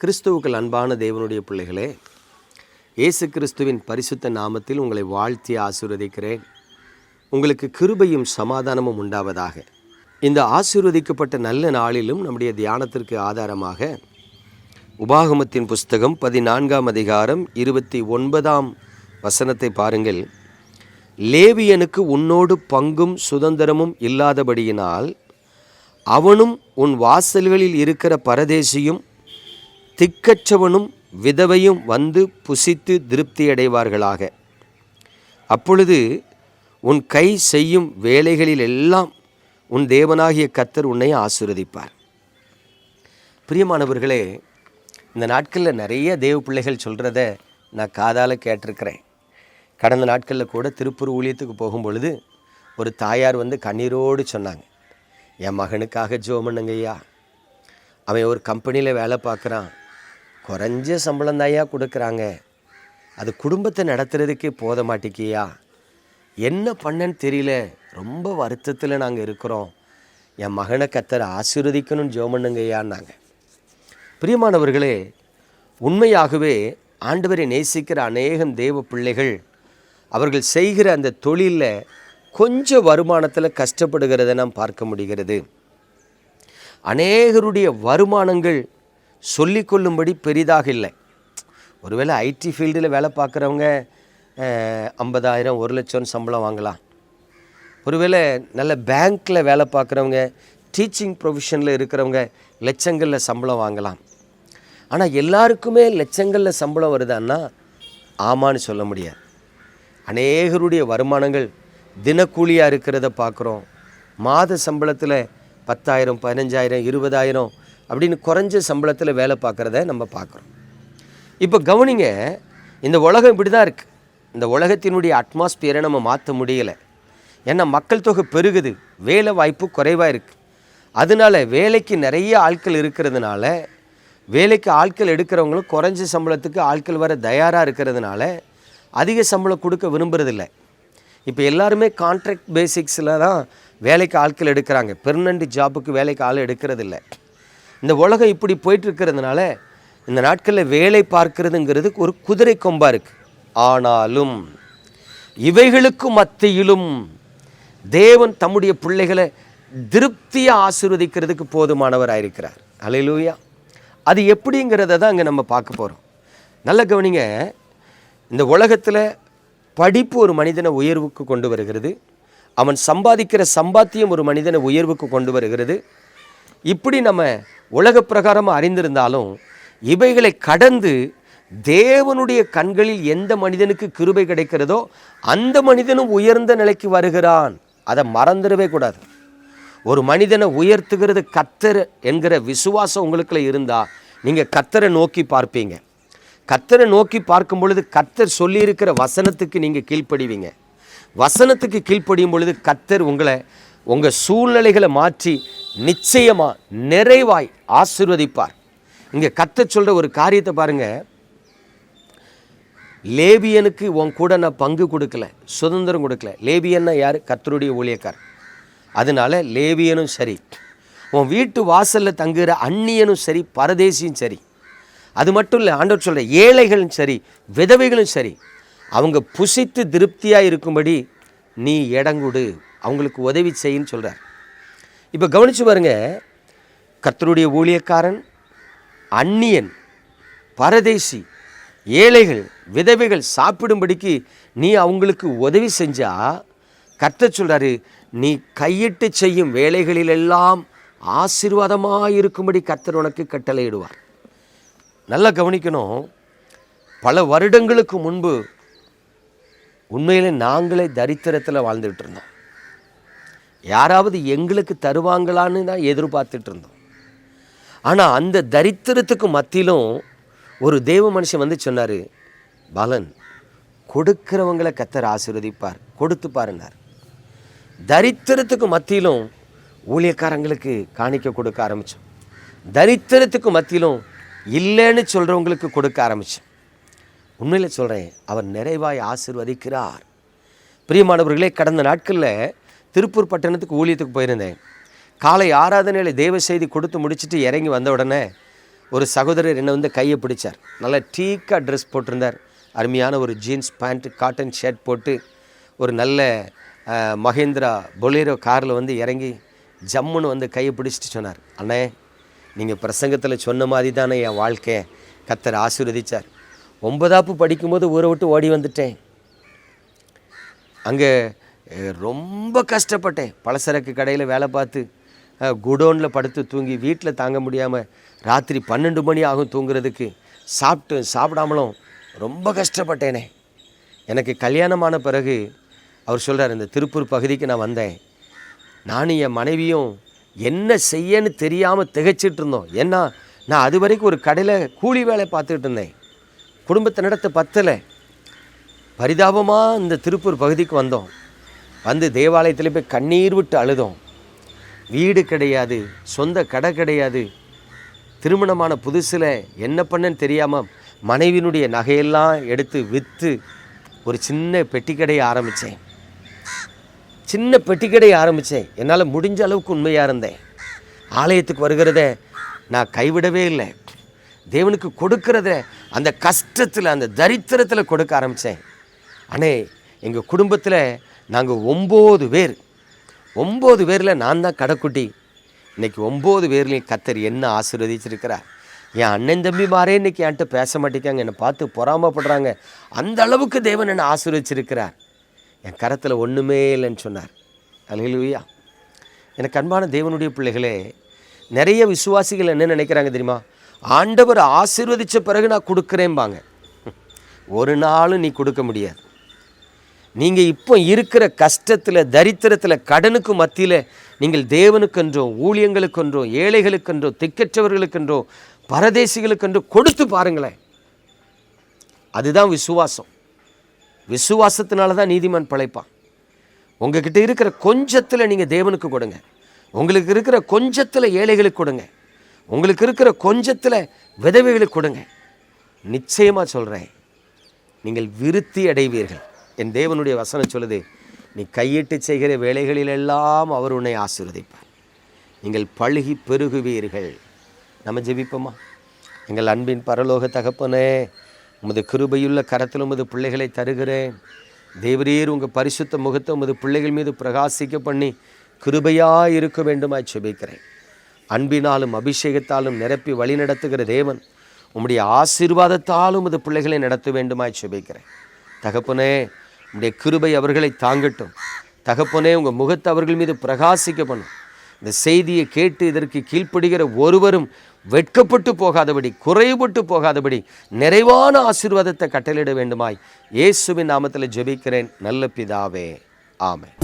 கிறிஸ்துவுக்குள் அன்பான தேவனுடைய பிள்ளைகளே, இயேசு கிறிஸ்துவின் பரிசுத்த நாமத்தில் உங்களை வாழ்த்தி ஆசீர்வதிக்கிறேன். உங்களுக்கு கிருபையும் சமாதானமும் உண்டாவதாக. இந்த ஆசீர்வதிக்கப்பட்ட நல்ல நாளிலும் நம்முடைய தியானத்திற்கு ஆதாரமாக உபாகமத்தின் புஸ்தகம் 14ஆம் அதிகாரம் 29ஆம் வசனத்தை பாருங்கள். லேவியனுக்கு உன்னோடு பங்கும் சுதந்திரமும் இல்லாதபடியினால் அவனும் உன் வாசல்களில் இருக்கிற பரதேசியும் திக்கற்றவனும் விதவையும் வந்து புசித்து திருப்தியடைவார்களாக. அப்பொழுது உன் கை செய்யும் வேலைகளில் எல்லாம் உன் தேவனாகிய கர்த்தர் உன்னை ஆசீர்வதிப்பார். பிரியமானவர்களே, இந்த நாட்களில் நிறைய தேவ பிள்ளைகள் சொல்கிறத நான் காதால் கேட்டிருக்கிறேன். கடந்த நாட்களில் கூட திருப்பூர் ஊழியத்துக்கு போகும்பொழுது ஒரு தாயார் வந்து கண்ணீரோடு சொன்னாங்க, என் மகனுக்காக ஜெபம் பண்ணுங்கய்யா, அவன் ஒரு கம்பெனியில் வேலை பார்க்குறான், குறைஞ்ச சம்பளம் தாயா கொடுக்குறாங்க, அது குடும்பத்தை நடத்துறதுக்கே போத மாட்டேங்கியா, என்ன பண்ணன்னு தெரியல, ரொம்ப வருத்தத்தில் நாங்கள் இருக்கிறோம், என் மகனை கர்த்தர் ஆசீர்வதிக்கணும்னு ஜெபம் பண்ணுங்கய்யான்னாங்க. பிரியமானவர்களே, உண்மையாகவே ஆண்டவரை நேசிக்கிற அநேகம் தேவ பிள்ளைகள் அவர்கள் செய்கிற அந்த தொழிலில் கொஞ்சம் வருமானத்தில் கஷ்டப்படுகிறத நாம் பார்க்க முடிகிறது. அநேகருடைய வருமானங்கள் சொல்லிக்கொள்ளும்படி பெரிதாக இல்லை. ஒருவேளை ஐடி ஃபீல்டில் வேலை பார்க்குறவங்க 50,000 1,00,000 சம்பளம் வாங்கலாம். ஒருவேளை நல்ல பேங்க்கில் வேலை பார்க்குறவங்க, டீச்சிங் ப்ரொஃபஷனில் இருக்கிறவங்க லட்சங்களில் சம்பளம் வாங்கலாம். ஆனால் எல்லாருக்குமே லட்சங்களில் சம்பளம் வருதான்னா ஆமான்னு சொல்ல முடியாது. அநேகருடைய வருமானங்கள் தினக்கூலியாக இருக்கிறத பார்க்குறோம். மாத சம்பளத்தில் 10,000 15,000 20,000 அப்படின்னு குறைஞ்ச சம்பளத்தில் வேலை பார்க்குறத நம்ம பார்க்குறோம். இப்போ கவனிங்க, இந்த உலகம் இப்படி தான் இருக்குது. இந்த உலகத்தினுடைய அட்மாஸ்பியரை நம்ம மாற்ற முடியலை. ஏன்னா மக்கள் தொகை பெருகுது, வேலை வாய்ப்பு குறைவாக இருக்குது. அதனால வேலைக்கு நிறைய ஆட்கள் இருக்கிறதுனால, வேலைக்கு ஆட்கள் எடுக்கிறவங்களும் குறைஞ்ச சம்பளத்துக்கு ஆட்கள் வர தயாராக இருக்கிறதுனால அதிக சம்பளம் கொடுக்க விரும்புறதில்லை. இப்போ எல்லாருமே கான்ட்ராக்ட் பேசிக்ஸில் தான் வேலைக்கு ஆட்கள் எடுக்கிறாங்க. பெர்மனண்ட் ஜாபுக்கு வேலைக்கு ஆள் எடுக்கிறதில்ல. இந்த உலகம் இப்படி போயிட்டுருக்கிறதுனால இந்த நாட்களில் வேலை பார்க்கிறதுங்கிறது ஒரு குதிரை கொம்பாக இருக்குது. ஆனாலும் இவைகளுக்கு மத்தியிலும் தேவன் தம்முடைய பிள்ளைகளை திருப்தியாக ஆசீர்வதிக்கிறதுக்கு போதுமானவராக இருக்கிறார். அல்லேலூயா. அது எப்படிங்கிறத தான் அங்கே நம்ம பார்க்க போகிறோம். நல்ல கவனிங்க, இந்த உலகத்தில் படிப்பு ஒரு மனிதனை உயர்வுக்கு கொண்டு வருகிறது. அவன் சம்பாதிக்கிற சம்பாத்தியம் ஒரு மனிதனை உயர்வுக்கு கொண்டு வருகிறது. இப்படி நம்ம உலக பிரகாரமாக அறிந்திருந்தாலும் இவைகளை கடந்து தேவனுடைய கண்களில் எந்த மனிதனுக்கு கிருபை கிடைக்கிறதோ அந்த மனிதனும் உயர்ந்த நிலைக்கு வருகிறான். அதை மறந்துடவே கூடாது. ஒரு மனிதனை உயர்த்துகிறது கர்த்தர் என்கிற விசுவாசம் உங்களுக்குள்ள இருந்தால் நீங்கள் கர்த்தரை நோக்கி பார்ப்பீங்க. கர்த்தரை நோக்கி பார்க்கும் பொழுது கர்த்தர் சொல்லியிருக்கிற வசனத்துக்கு நீங்கள் கீழ்ப்படிவீங்க. வசனத்துக்கு கீழ்ப்படியும் பொழுது கர்த்தர் உங்களை உங்கள் சூழ்நிலைகளை மாற்றி நிச்சயமாக நிறைவாய் ஆசீர்வதிப்பார். இங்கே கர்த்தர் சொல்கிற ஒரு காரியத்தை பாருங்கள். லேவியனுக்கு உன் கூட நான் பங்கு கொடுக்கல, சுதந்திரம் கொடுக்கல. லேவியன்னா யார்? கர்த்தருடைய ஊழியக்கார். அதனால லேவியனும் சரி, உன் வீட்டு வாசலில் தங்குகிற அந்நியனும் சரி, பரதேசியும் சரி, அது மட்டும் இல்லை, ஆண்டவர் சொல்கிற ஏழைகளும் சரி, விதவைகளும் சரி, அவங்க புசித்து திருப்தியாக இருக்கும்படி நீ இடங்குடு, அவங்களுக்கு உதவி செய்யின்னு சொல்கிறார். இப்போ கவனித்து பாருங்க, கர்த்தருடைய ஊழியக்காரன், அந்நியன், பரதேசி, ஏழைகள், விதவைகள் சாப்பிடும்படிக்கு நீ அவங்களுக்கு உதவி செஞ்சால் கர்த்தர் சொல்கிறாரு, நீ கையிட்டு செய்யும் வேலைகளிலெல்லாம் ஆசீர்வாதமாக இருக்கும்படி கர்த்தர் உனக்கு கட்டளையிடுவார். நல்லா கவனிக்கணும். பல வருடங்களுக்கு முன்பு உண்மையிலே நாங்களே தரித்திரத்தில் வாழ்ந்துட்டு இருந்தோம். யாராவது எங்களுக்கு தருவாங்களான்னு தான் எதிர்பார்த்துட்டு இருந்தோம். ஆனால் அந்த தரித்திரத்துக்கு மத்தியிலும் ஒரு தேவ மனுஷன் வந்து சொன்னார், பாலன், கொடுக்கிறவங்களை கர்த்தர் ஆசீர்வதிப்பார், கொடுத்து பாருன்னார். தரித்திரத்துக்கு மத்தியிலும் ஊழியக்காரங்களுக்கு காணிக்க கொடுக்க ஆரம்பித்தோம். தரித்திரத்துக்கு மத்தியிலும் இல்லைன்னு சொல்கிறவங்களுக்கு கொடுக்க ஆரம்பித்தோம். உண்மையில் சொல்கிறேன், அவர் நிறைவாய் ஆசீர்வதிக்கிறார். பிரியமானவர்களே, கடந்த நாட்களில் திருப்பூர் பட்டணத்துக்கு ஊழியத்துக்கு போயிருந்தேன். காலை ஆராதனையில் தேவ செய்தி கொடுத்து முடிச்சுட்டு இறங்கி வந்த உடனே ஒரு சகோதரர் என்னை வந்து கையை பிடிச்சார். நல்லா டீக்காக ட்ரெஸ் போட்டிருந்தார். அருமையான ஒரு ஜீன்ஸ் பேண்ட்டு, காட்டன் ஷர்ட் போட்டு ஒரு நல்ல மஹேந்திரா பொலேரோ காரில் வந்து இறங்கி ஜம்முன்னு வந்து கையை பிடிச்சிட்டு சொன்னார், அண்ணே நீங்கள் பிரசங்கத்தில் சொன்ன மாதிரி தானே என் வாழ்க்கையை கர்த்தர் ஆசீர்வதிச்சார். 9ஆப்பு படிக்கும்போது ஊரை விட்டு ஓடி வந்துட்டேன். அங்கே ரொம்ப கஷ்டப்பட்டேன். பலசரக்கு கடையில் வேலை பார்த்து குடோனில் படுத்து தூங்கி வீட்டில் தாங்க முடியாமல் ராத்திரி 12 மணி ஆகும் தூங்குறதுக்கு. சாப்பிடாமலும் ரொம்ப கஷ்டப்பட்டேனே. எனக்கு கல்யாணமான பிறகு அவர் சொல்கிறார், இந்த திருப்பூர் பகுதிக்கு நான் வந்தேன். நானும் என் மனைவியும் என்ன செய்யன்னு தெரியாமல் திகைச்சிட்டு இருந்தோம். ஏன்னா நான் அது வரைக்கும் ஒரு கடையில் கூலி வேலை பார்த்துக்கிட்டு இருந்தேன். குடும்பத்தை நடத்த பத்தலை. பரிதாபமாக இந்த திருப்பூர் பகுதிக்கு வந்தோம். வந்து தேவாலயத்தில் போய் கண்ணீர் விட்டு அழுதோம். வீடு கிடையாது, சொந்த கடை கிடையாது. திருமணமான புதுசில் என்ன பண்ணன்னு தெரியாமல் மனைவியினுடைய நகையெல்லாம் எடுத்து விற்று ஒரு சின்ன பெட்டிக்கடையை ஆரம்பித்தேன். என்னால் முடிஞ்ச அளவுக்கு உண்மையாக இருந்தேன். ஆலயத்துக்கு வருகிறத நான் கைவிடவே இல்லை. தேவனுக்கு கொடுக்கறத அந்த கஷ்டத்தில், அந்த தரித்திரத்தில் கொடுக்க ஆரம்பித்தேன். அண்ணே, எங்கள் குடும்பத்தில் நாங்கள் 9 பேர். 9 பேரில் நான் தான் கடைக்குட்டி. இன்றைக்கி 9 பேர்லையும் கர்த்தர் என்ன ஆசீர்வதிச்சிருக்கிறார். என் அண்ணன் தம்பி மாறே இன்றைக்கி என்கிட்ட பேச மாட்டேங்காங்க, என்னை பார்த்து பொறாமப்படுறாங்க. அந்த அளவுக்கு தேவன் என்னை ஆசீர்வதிச்சிருக்கிறார். என் கரத்தில் ஒன்றுமே இல்லைன்னு சொன்னார். அல்லேலூயா. எனக்கு அன்பான தேவனுடைய பிள்ளைகளே, நிறைய விசுவாசிகள் என்ன நினைக்கிறாங்க தெரியுமா? ஆண்டவர் ஆசீர்வதித்த பிறகு நான் கொடுக்குறேன்பாங்க. ஒரு நாளும் நீ கொடுக்க முடியாது. நீங்கள் இப்போ இருக்கிற கஷ்டத்தில், தரித்திரத்தில், கடனுக்கு மத்தியில் நீங்கள் தேவனுக்கென்றோ, ஊழியங்களுக்கென்றோ, ஏழைகளுக்கென்றோ, திக்கற்றவர்களுக்கென்றோ, பரதேசிகளுக்கென்றோ கொடுத்து பாருங்களேன். அதுதான் விசுவாசம். விசுவாசத்தினால தான் நீதிமான் பிழைப்பான். உங்ககிட்ட இருக்கிற கொஞ்சத்தில் நீங்கள் தேவனுக்கு கொடுங்க. உங்களுக்கு இருக்கிற கொஞ்சத்தில் ஏழைகளுக்கு கொடுங்க. உங்களுக்கு இருக்கிற கொஞ்சத்தில் விதவைகளுக்கு கொடுங்க. நிச்சயமாக சொல்கிறேன், நீங்கள் விருத்தி அடைவீர்கள். என் தேவனுடைய வசனம் சொல்லுது, நீ கையிட்டு செய்கிற வேலைகளிலெல்லாம் அவர் உன்னை ஆசீர்வதிப்பார். நீங்கள் பழுகி பெருகுவீர்கள். நம்ம ஜெபிப்போமா? எங்கள் அன்பின் பரலோக தகப்பனே, உமது கிருபையுள்ள கரத்தில் உமது பிள்ளைகளை தருகிறேன். தேவரீர் உங்கள் பரிசுத்த முகத்தை உமது பிள்ளைகள் மீது பிரகாசிக்க பண்ணி கிருபையாக இருக்க வேண்டுமாய் ஜெபிக்கிறேன். அன்பினாலும் அபிஷேகத்தாலும் நிரப்பி வழி நடத்துகிற தேவன், உம்முடைய ஆசீர்வாதத்தாலும் உமது பிள்ளைகளை நடத்த வேண்டுமாய் ஜெபிக்கிறேன். தகப்பனே, உம்முடைய கிருபை அவர்களை தாங்கட்டும். தகப்பனே, உங்கள் முகத்தை அவர்கள் மீது பிரகாசிக்க பண்ணும். இந்த செய்தியை கேட்டு இதற்கு கீழ்ப்படுகிற ஒருவரும் வெட்கப்பட்டு போகாதபடி, குறைபட்டு போகாதபடி நிறைவான ஆசீர்வாதத்தை கட்டளையிட வேண்டுமாய் இயேசுவின் நாமத்தில் ஜெபிக்கிறேன் நல்ல பிதாவே, ஆமென்.